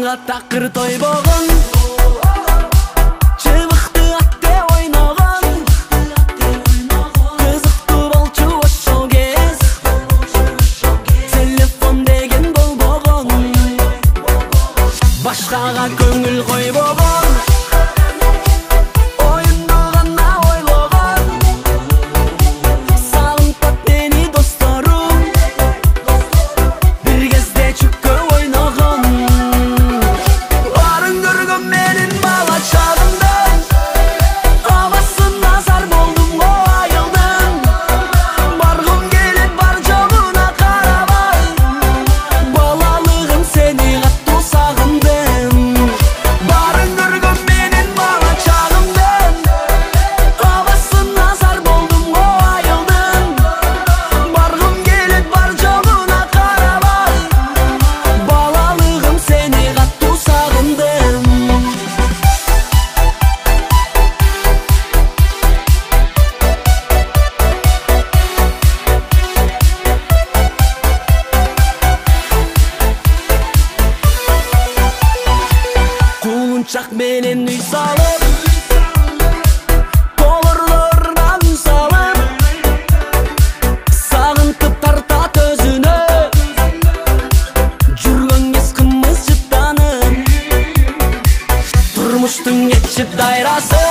Аңа тақыр той болған, чыбықты атте ойнаған, қызықты болчу ошол кез, телефон деген болбогон, башкага көңүл койбогон, оюнду гана ойлогон, сагынтат мени досторум, бир кезде чүккө ойногон. Барын көргөн менин бала чагымдан, абасын назар болдум го айылдын, баргым келет бар жогуна карабай, балалыгым сени катуу сагындым. Барын көргөн менин бала чагымдан, абасын назар болдум го айылдын, баргым келет бар жогуна карабай, балалыгым сени катуу сагындым. Кулунчак менен үй салып, колорлордан үн салып, сагынтып тартат өзүнө, жүргөн кез кымыз жыттанып, турмуштун кетчип дайрасы.